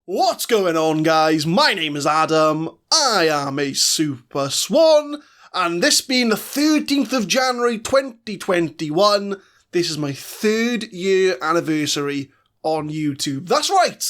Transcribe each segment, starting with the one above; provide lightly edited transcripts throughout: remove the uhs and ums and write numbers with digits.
What's going on, guys? My name is Adam, I am a Super Swan, and this being the 13th of January 2021, this is my 3rd year anniversary on YouTube. That's right!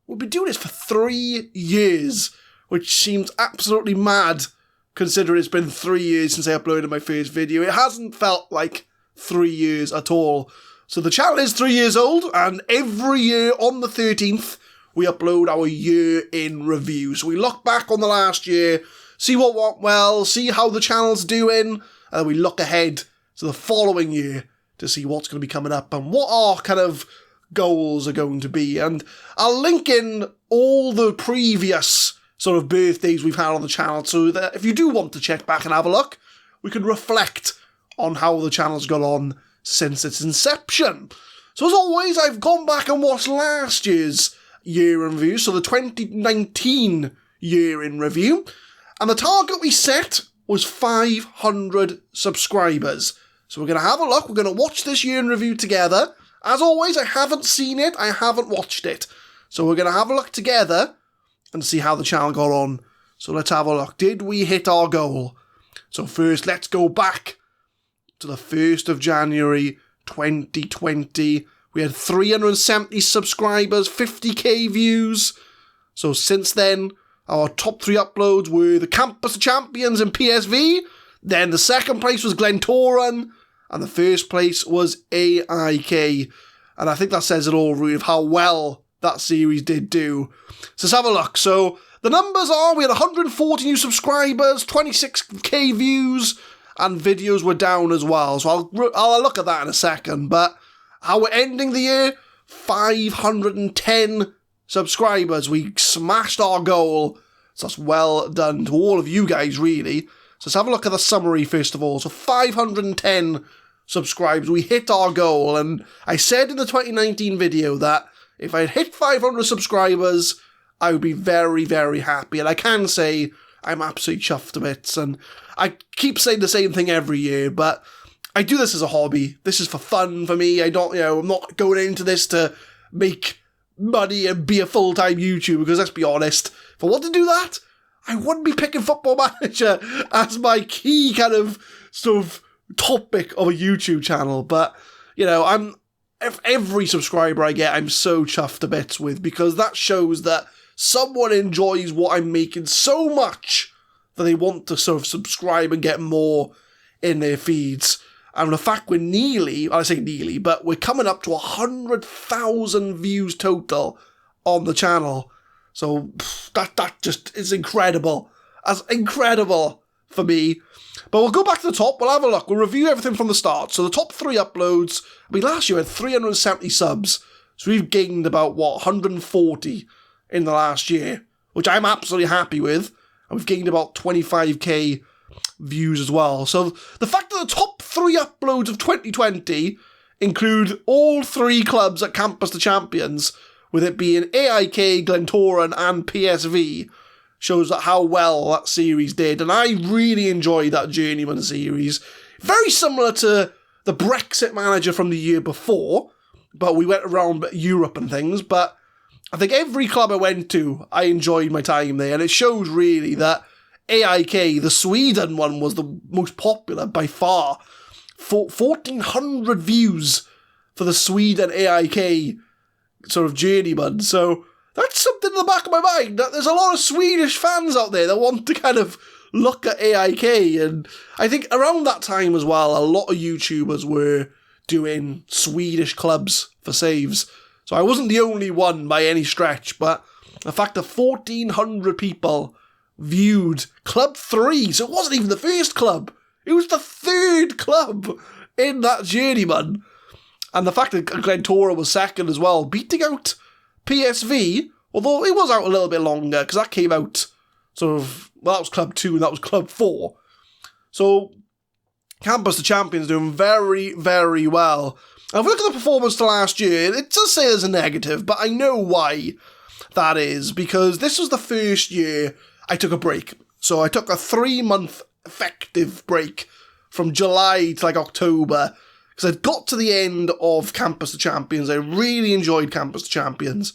We've been doing this for 3 years, which seems absolutely mad, considering it's been 3 years since I uploaded my first video. It hasn't felt like 3 years at all. So the channel is 3 years old, and every year on the 13th, we upload our year in review. So we look back on the last year, see what went well, see how the channel's doing, and we look ahead to the following year to see what's going to be coming up and what our kind of goals are going to be. And I'll link in all the previous sort of birthdays we've had on the channel so that if you do want to check back and have a look, we can reflect on how the channel's gone on since its inception. So as always, I've gone back and watched last year's year in review, so the 2019 year in review, and the target we set was 500 subscribers. So we're going to have a look, we're going to watch this year in review together. As always, I haven't seen it, I haven't watched it. So we're going to have a look together and see how the channel got on. So let's have a look. Did we hit our goal? So first, let's go back to the 1st of January 2020. We had 370 subscribers, 50k views. So since then, our top 3 uploads were the Campus of Champions and PSV. Then the second place was Glentoran. And the first place was AIK. And I think that says it all, really, of how well that series did do. So let's have a look. So the numbers are, we had 140 new subscribers, 26k views, and videos were down as well. So I'll look at that in a second. But how we're ending the year, 510 subscribers. We smashed our goal. So that's well done to all of you guys, really. So let's have a look at the summary first of all. So 510 subscribers. We hit our goal. And I said in the 2019 video that if I hit 500 subscribers, I would be very, very happy. And I can say I'm absolutely chuffed to bits. And I keep saying the same thing every year, but I do this as a hobby. This is for fun for me. I'm not going into this to make money and be a full-time YouTuber, because let's be honest, if I want to do that, I wouldn't be picking Football Manager as my key kind of sort of topic of a YouTube channel. But, every subscriber I get, I'm so chuffed to bits with, because that shows that someone enjoys what I'm making so much that they want to sort of subscribe and get more in their feeds. And the fact we're but we're coming up to 100,000 views total on the channel. So that just is incredible. That's incredible for me. But we'll go back to the top, we'll have a look, we'll review everything from the start. So the top 3 uploads, last year we had 370 subs, so we've gained about, 140 in the last year, which I'm absolutely happy with. And we've gained about 25k views as well. So the fact that the top 3 uploads of 2020 include all 3 clubs at Campus the Champions, with it being AIK, Glentoran and PSV, shows that how well that series did. And I really enjoyed that Journeyman series. Very similar to the Brexit Manager from the year before, but we went around Europe and things. But I think every club I went to, I enjoyed my time there. And it shows really that AIK, the Sweden one, was the most popular by far. 1,400 views for the Sweden AIK sort of journeyman. So that's something in the back of my mind, that there's a lot of Swedish fans out there that want to kind of look at AIK. And I think around that time as well, a lot of YouTubers were doing Swedish clubs for saves. So I wasn't the only one by any stretch, but the fact that 1,400 people viewed Club 3, so it wasn't even the first club, it was the 3rd club in that journeyman. And the fact that Glentoran was second as well, beating out PSV, although it was out a little bit longer, because that came out that was Club 2 and that was Club 4. So Campus the Champions doing very, very well. And if we look at the performance to last year, it does say there's a negative, but I know why that is, because this was the first year I took a break. So I took a 3-month effective break from July to October, because I'd got to the end of Campus the Champions. I really enjoyed Campus the Champions.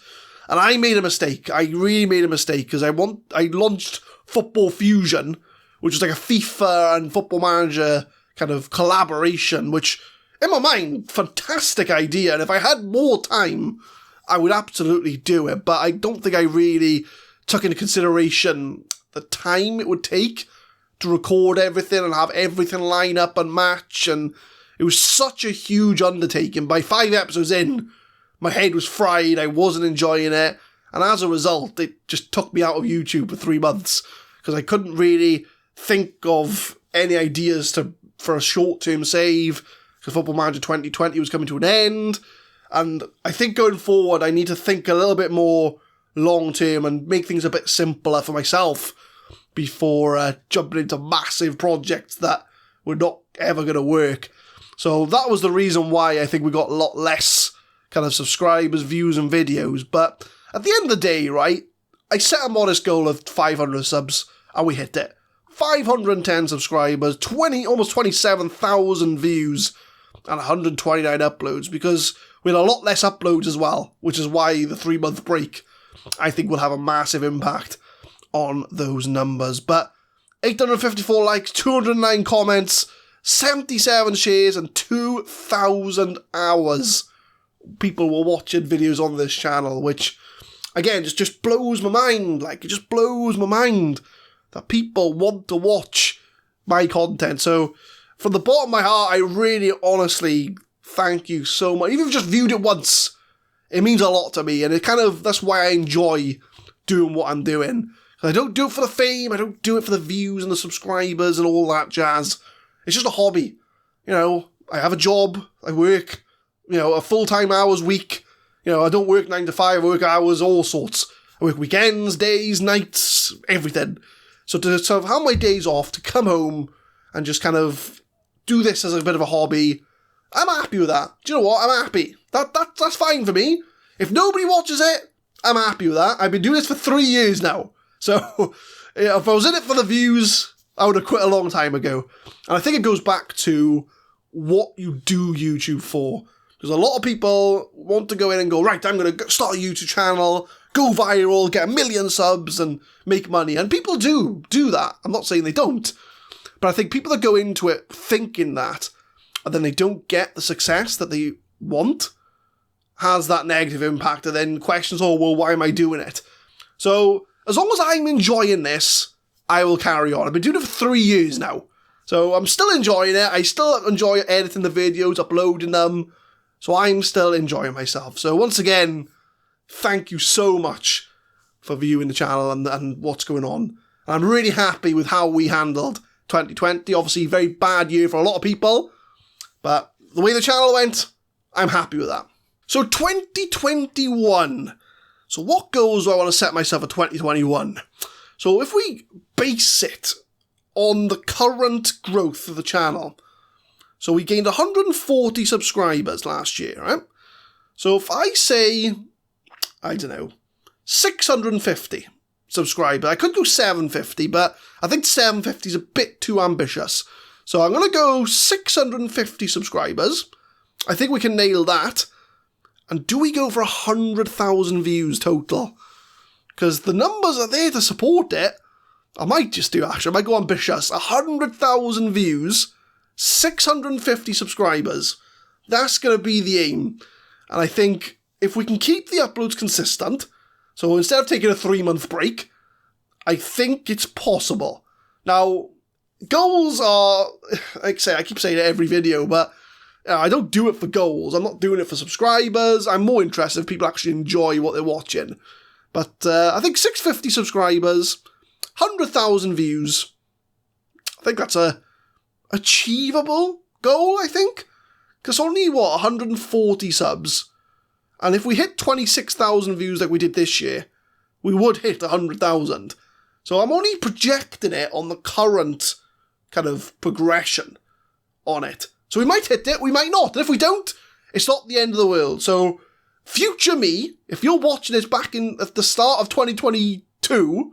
And I made a mistake. I really made a mistake because I launched Football Fusion, which is like a FIFA and Football Manager kind of collaboration, which, in my mind, fantastic idea. And if I had more time, I would absolutely do it. But I don't think I really took into consideration the time it would take to record everything and have everything line up and match. And it was such a huge undertaking. By 5 episodes in, my head was fried, I wasn't enjoying it, and as a result, it just took me out of YouTube for 3 months, because I couldn't really think of any ideas for a short-term save, because Football Manager 2020 was coming to an end, and I think going forward, I need to think a little bit more long-term and make things a bit simpler for myself before jumping into massive projects that were not ever going to work. So that was the reason why I think we got a lot less kind of subscribers, views, and videos. But at the end of the day, right, I set a modest goal of 500 subs, and we hit it. 510 subscribers, almost 27,000 views, and 129 uploads, because we had a lot less uploads as well, which is why the 3-month break, I think, will have a massive impact on those numbers. But 854 likes, 209 comments, 77 shares, and 2,000 hours people were watching videos on this channel, which, again, just blows my mind. Like, it just blows my mind that people want to watch my content. So, from the bottom of my heart, I really, honestly, thank you so much. Even if you've just viewed it once, it means a lot to me, and that's why I enjoy doing what I'm doing. I don't do it for the fame, I don't do it for the views and the subscribers and all that jazz. It's just a hobby. You know, I have a job, I work, a full-time hours week. I don't work 9 to 5, I work hours, all sorts. I work weekends, days, nights, everything. So to sort of have my days off, to come home and just kind of do this as a bit of a hobby, I'm happy with that. Do you know what? I'm happy. That's fine for me. If nobody watches it, I'm happy with that. I've been doing this for 3 years now. So if I was in it for the views, I would have quit a long time ago. And I think it goes back to what you do YouTube for. Because a lot of people want to go in and go, right, I'm going to start a YouTube channel, go viral, get 1 million subs and make money. And people do that. I'm not saying they don't. But I think people that go into it thinking that, and then they don't get the success that they want, has that negative impact, and then questions, why am I doing it? So, as long as I'm enjoying this, I will carry on. I've been doing it for 3 years now. So, I'm still enjoying it. I still enjoy editing the videos, uploading them. So, I'm still enjoying myself. So, once again, thank you so much for viewing the channel and what's going on. And I'm really happy with how we handled 2020. Obviously, very bad year for a lot of people. But the way the channel went, I'm happy with that. So 2021. So what goals do I want to set myself for 2021? So if we base it on the current growth of the channel. So we gained 140 subscribers last year, right? So if I say, 650 subscribers. I could go 750, but I think 750 is a bit too ambitious. So I'm going to go 650 subscribers. I think we can nail that. And do we go for 100,000 views total? Because the numbers are there to support it. I might just do, actually, I might go ambitious. 100,000 views, 650 subscribers. That's going to be the aim. And I think if we can keep the uploads consistent, so instead of taking a 3-month break, I think it's possible. Now, goals are, like I say, I keep saying it every video, but I don't do it for goals. I'm not doing it for subscribers. I'm more interested if people actually enjoy what they're watching. But I think 650 subscribers, 100,000 views. I think that's a achievable goal, I think. Because only, 140 subs. And if we hit 26,000 views like we did this year, we would hit 100,000. So I'm only projecting it on the current kind of progression on it. So we might hit it, we might not. And if we don't, it's not the end of the world. So future me, if you're watching this back at the start of 2022,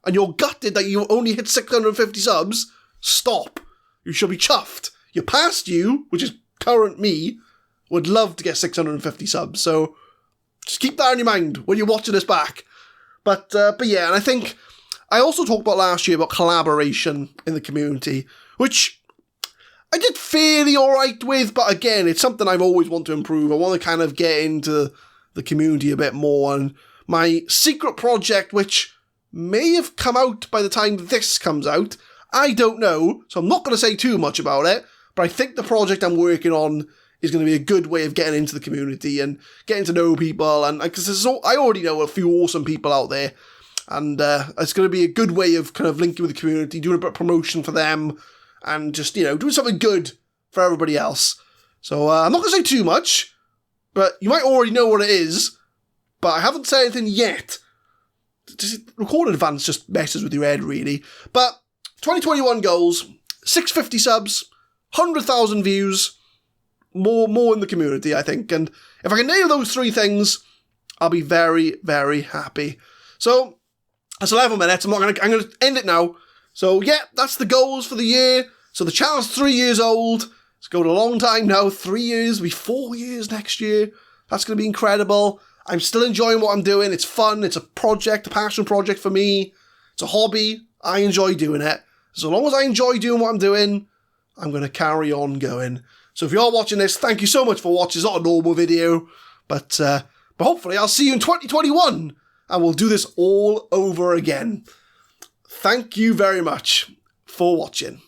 and you're gutted that you only hit 650 subs, stop. You should be chuffed. Your past you, which is current me, would love to get 650 subs. So Just keep that in your mind when you're watching this back. But yeah, and I think I also talked about last year about collaboration in the community, which I did fairly alright with, but again, it's something I've always wanted to improve. I want to kind of get into the community a bit more, and my secret project, which may have come out by the time this comes out, I don't know, so I'm not going to say too much about it, but I think the project I'm working on is going to be a good way of getting into the community and getting to know people, and because I already know a few awesome people out there, and it's going to be a good way of kind of linking with the community, doing a bit of promotion for them, and just, doing something good for everybody else. So I'm not going to say too much, but you might already know what it is, but I haven't said anything yet. Just record in advance just messes with your head, really. But 2021 goals, 650 subs, 100,000 views, more in the community, I think. And if I can nail those three things, I'll be very, very happy. So that's 11 minutes. I'm going to end it now. So yeah, that's the goals for the year. So the channel's 3 years old. It's going a long time now. 3 years, it'll be 4 years next year. That's going to be incredible. I'm still enjoying what I'm doing. It's fun. It's a project, a passion project for me. It's a hobby. I enjoy doing it. So long as I enjoy doing what I'm doing, I'm going to carry on going. So if you're watching this, thank you so much for watching. It's not a normal video, but hopefully I'll see you in 2021 and we'll do this all over again. Thank you very much for watching.